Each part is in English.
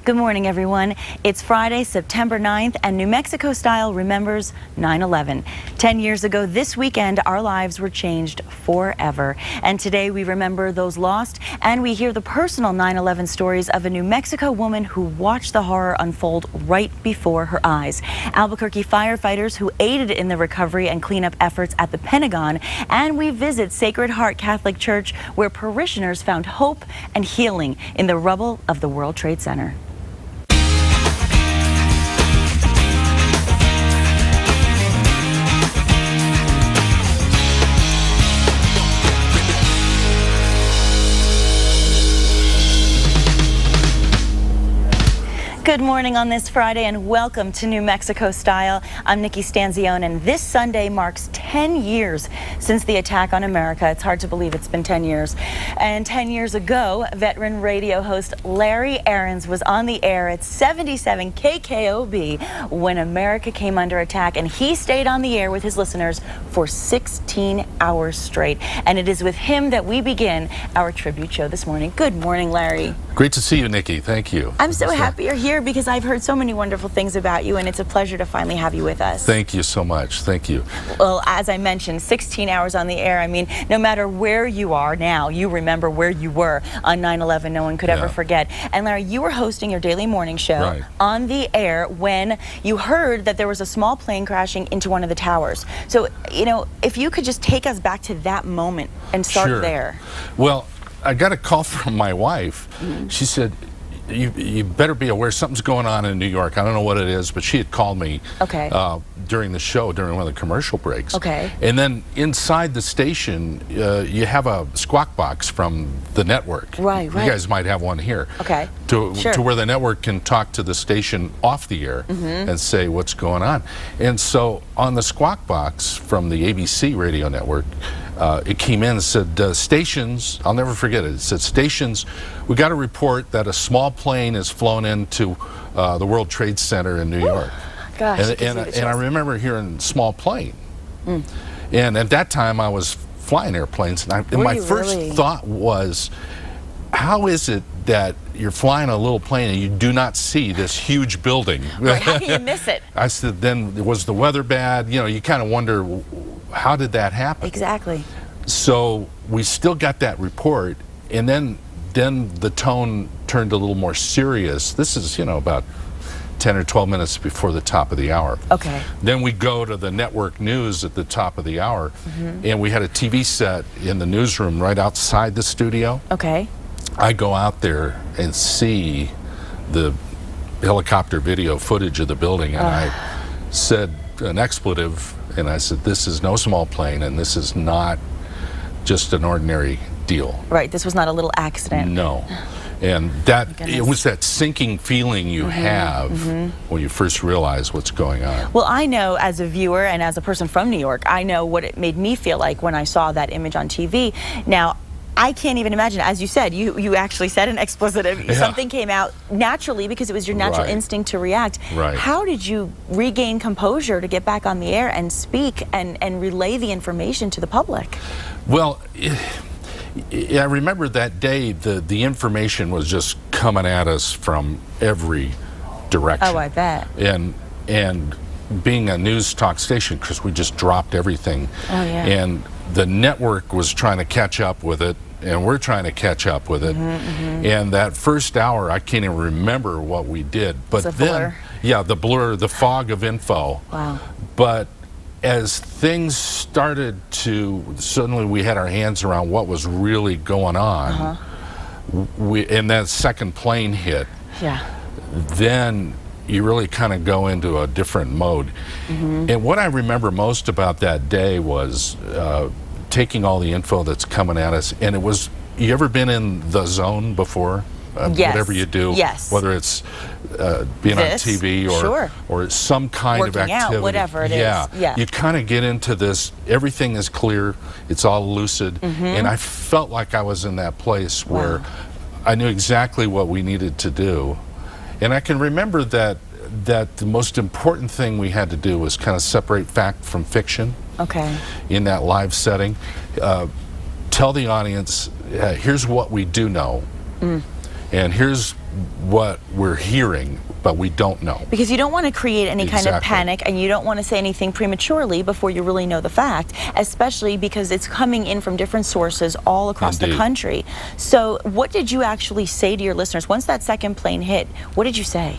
Good morning, everyone. It's Friday, September 9th, and New Mexico Style remembers 9/11. 10 years ago this weekend, our lives were changed forever. And today we remember those lost, and we hear the personal 9/11 stories of a New Mexico woman who watched the horror unfold right before her eyes. Albuquerque firefighters who aided in the recovery and cleanup efforts at the Pentagon, and we visit Sacred Heart Catholic Church, where parishioners found hope and healing in the rubble of the World Trade Center. Good morning on this Friday and welcome to New Mexico Style. I'm Nikki and this Sunday marks 10 years since the attack on America. It's hard to believe it's been 10 years. And 10 years ago, veteran radio host Larry Ahrens was on the air at 77 KKOB when America came under attack, and he stayed on the air with his listeners for 16 hours straight. And it is with him that we begin our tribute show this morning. Good morning, Larry. Great to see you, Nikki. Thank you. I'm so happy you're here because I've heard so many wonderful things about you, and it's a pleasure to finally have you with us. Thank you so much. Thank you. Well, as I mentioned, 16 hours on the air. I mean, no matter where you are now, you remember where you were on 9/11. No one could ever forget. And Larry, you were hosting your daily morning show on the air when you heard that there was a small plane crashing into one of the towers. So, you know, if you could just take us back to that moment and start there. Well, I got a call from my wife. She said, you better be aware something's going on in New York. I don't know what it is, but she had called me during the show, during one of the commercial breaks. And then inside the station, you have a squawk box from the network. You guys might have one here. To where the network can talk to the station off the air and say what's going on. And so on the squawk box from the ABC radio network, it came in and said, stations, I'll never forget it, it said, stations, we got a report that a small plane has flown into the World Trade Center in New York. And I remember hearing small plane. And at that time I was flying airplanes, and my first thought was, how is it that you're flying a little plane and you do not see this huge building? How can you miss it? I said, then was the weather bad? You know, you kind of wonder, how did that happen? Exactly. So we still got that report, and then the tone turned a little more serious. This is, you know, about 10 or 12 minutes before the top of the hour. Then we go to the network news at the top of the hour, and we had a TV set in the newsroom right outside the studio. I go out there and see the helicopter video footage of the building, and I said an expletive, and I said, this is no small plane, and this is not just an ordinary deal. This was not a little accident. No. And that, it was that sinking feeling you have when you first realize what's going on. Well, I know as a viewer and as a person from New York, I know what it made me feel like when I saw that image on TV. Now, I can't even imagine, as you said, you actually said an expletive. Something came out naturally because it was your natural instinct to react. How did you regain composure to get back on the air and speak and relay the information to the public? Well, I remember that day the information was just coming at us from every direction. Oh, I bet. And being a news talk station, because we just dropped everything. And the network was trying to catch up with it, and we're trying to catch up with it. And that first hour, I can't even remember what we did. But then, the blur, the fog of info. But as things started to, suddenly we had our hands around what was really going on, and that second plane hit, then you really kind of go into a different mode. And what I remember most about that day was taking all the info that's coming at us, and it was, you ever been in the zone before? Whatever you do, whether it's being on TV or some kind of activity, out, whatever it is. You kind of get into this, everything is clear, it's all lucid, and I felt like I was in that place where I knew exactly what we needed to do. And I can remember that the most important thing we had to do was kind of separate fact from fiction. In that live setting, tell the audience, here's what we do know, and here's what we're hearing, but we don't know. Because you don't want to create any kind of panic, and you don't want to say anything prematurely before you really know the fact, especially because it's coming in from different sources all across the country. So what did you actually say to your listeners? Once that second plane hit, what did you say?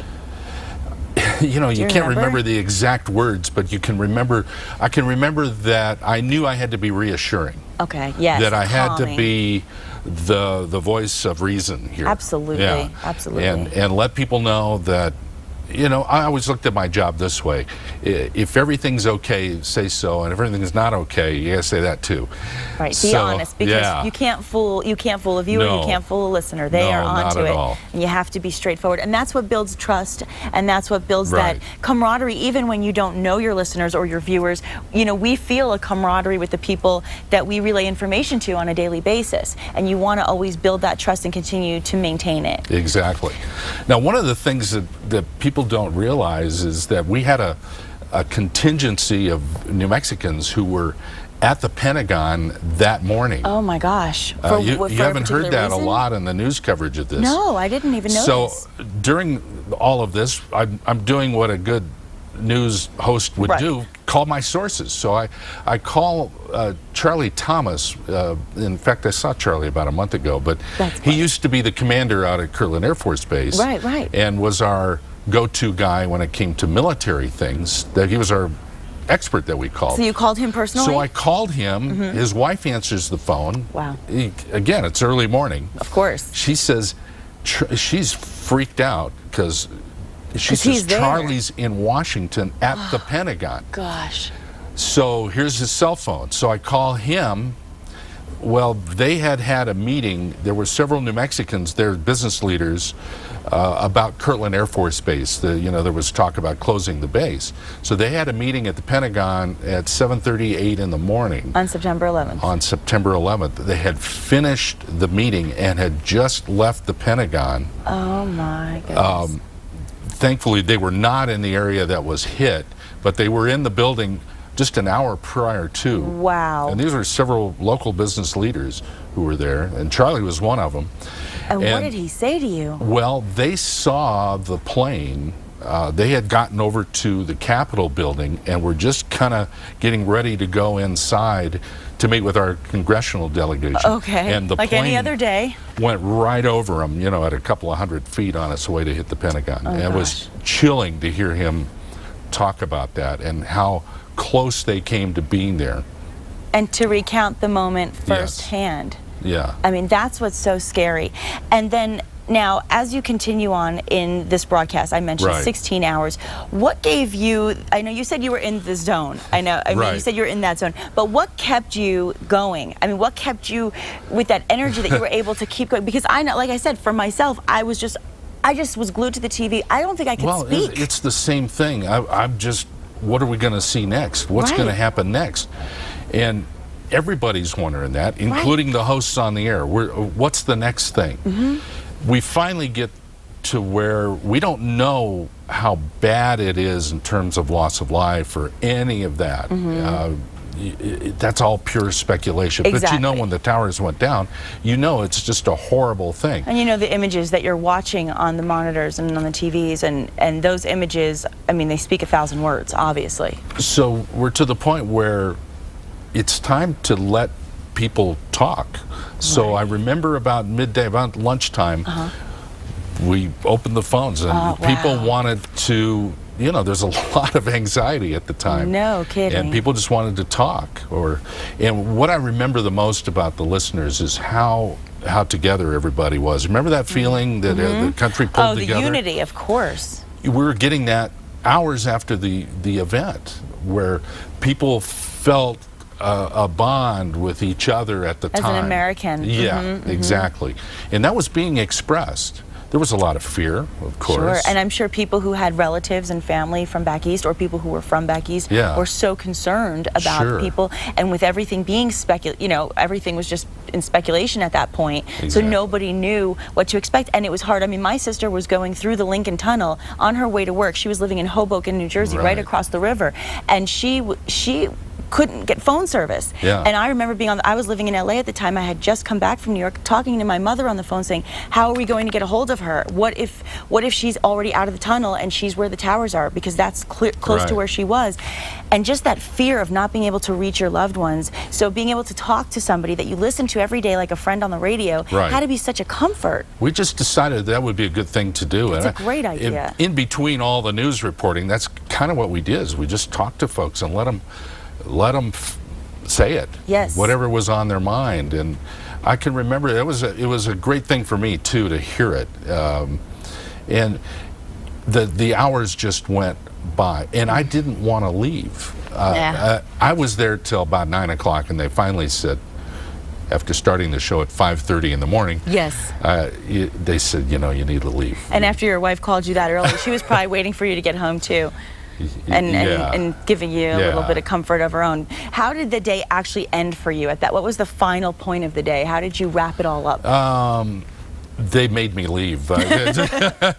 You know, you can't remember the exact words, but you can remember, I can remember that I knew I had to be reassuring. Okay, yes. That I had to be the voice of reason here. Absolutely, absolutely. And let people know that, you know, I always looked at my job this way. If everything's okay, say so, and if everything's not okay, you gotta say that too. Right, be honest, because you can't fool a viewer, you can't fool a listener. They are onto it. And you have to be straightforward. And that's what builds trust, and that's what builds that camaraderie, even when you don't know your listeners or your viewers. You know, we feel a camaraderie with the people that we relay information to on a daily basis. And you want to always build that trust and continue to maintain it. Exactly. Now, one of the things that people don't realize is that we had a contingency of New Mexicans who were at the Pentagon that morning. Oh my gosh. You haven't heard that a lot in the news coverage of this. No, I didn't even know So during all of this, I'm doing what a good news host would do, call my sources. So I call Charlie Thomas. In fact, I saw Charlie about a month ago, but he used to be the commander out at Kirtland Air Force Base. And was our go-to guy when it came to military things. That he was our expert that we called. So you called him personally? So I called him. His wife answers the phone. Wow. Again, it's early morning. Of course. She says she's freaked out because she says Charlie's in Washington at the Pentagon. Gosh. So here's his cell phone. So I call him. Well, they had a meeting. There were several New Mexicans, their business leaders, about Kirtland Air Force Base. You know, there was talk about closing the base. So they had a meeting at the Pentagon at 7:38 in the morning. On September 11th. On September 11th. They had finished the meeting and had just left the Pentagon. Oh my goodness. Thankfully, they were not in the area that was hit, but they were in the building just an hour prior to. Wow. And these were several local business leaders who were there, and Charlie was one of them. And what did he say to you? Well, they saw the plane. They had gotten over to the Capitol building and were just kind of getting ready to go inside to meet with our congressional delegation. Okay, and the like plane any other day. Went right over them, you know, at a couple of 100 feet on its way to hit the Pentagon. And it was chilling to hear him talk about that and how close they came to being there. And to recount the moment firsthand. Yeah. I mean, that's what's so scary. And then now, as you continue on in this broadcast, I mentioned 16 hours. What gave you, I know you said you were in the zone. I know, I mean, you said you were in that zone. But what kept you going? I mean, what kept you with that energy that you were able to keep going? Because I know, like I said, for myself, I just was glued to the TV. I don't think I could speak. Well, it's the same thing. I'm just, what are we going to see next? What's going to happen next? And everybody's wondering that, including the hosts on the air. What's the next thing? We finally get to where we don't know how bad it is in terms of loss of life or any of that. That's all pure speculation. But you know, when the towers went down, you know it's just a horrible thing. And you know the images that you're watching on the monitors and on the TVs, and those images, I mean, they speak 1,000 words, obviously. So we're to the point where it's time to let people talk. So I remember about midday, about lunchtime, we opened the phones and people wanted to, you know, there's a lot of anxiety at the time. No kidding. And people just wanted to talk. And what I remember the most about the listeners is how together everybody was. Remember that feeling that the country pulled together? Oh, the unity, of course. We were getting that hours after the event, where people felt a bond with each other at the time. As an American. Yeah, exactly. And that was being expressed. There was a lot of fear, of course. Sure, and I'm sure people who had relatives and family from back east, or people who were from back east, were so concerned about people. And with everything being you know, everything was just in speculation at that point. So nobody knew what to expect, and it was hard. I mean, my sister was going through the Lincoln Tunnel on her way to work. She was living in Hoboken, New Jersey, right across the river, and she couldn't get phone service. Yeah. And I remember I was living in LA at the time. I had just come back from New York, talking to my mother on the phone saying, how are we going to get a hold of her? What if she's already out of the tunnel and she's where the towers are, because that's close to where she was. And just that fear of not being able to reach your loved ones. So being able to talk to somebody that you listen to every day like a friend on the radio had to be such a comfort. We just decided that would be a good thing to do. It's a great idea. In between all the news reporting, that's kind of what we did, is we just talked to folks and let them say it. Yes. Whatever was on their mind. And I can remember it was a great thing for me too to hear it. And the hours just went by, and I didn't want to leave. I was there till about 9 o'clock, and they finally said, after starting the show at 5:30 in the morning, they said, you know, you need to leave. And after your wife called you that early, she was probably waiting for you to get home too, and giving you a little bit of comfort of her own. How did the day actually end for you at that? What was the final point of the day? How did you wrap it all up? They made me leave. I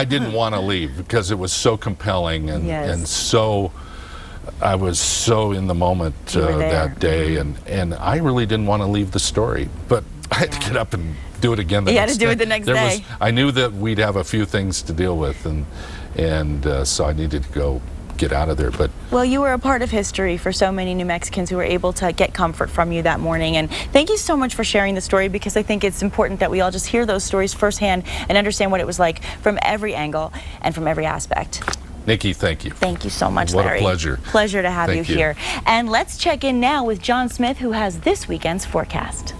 didn't want to leave because it was so compelling, and so I was so in the moment that day, and I really didn't want to leave the story, but I had to get up and do it again the next day. You had to do it the next day. I knew that we'd have a few things to deal with, and so I needed to go get out of there. But well, you were a part of history for so many New Mexicans who were able to get comfort from you that morning, and thank you so much for sharing the story, because I think it's important that we all just hear those stories firsthand and understand what it was like from every angle and from every aspect. Nikki, thank you. Thank you so much, Larry. What a pleasure. Pleasure to have you here. And let's check in now with John Smith, who has this weekend's forecast.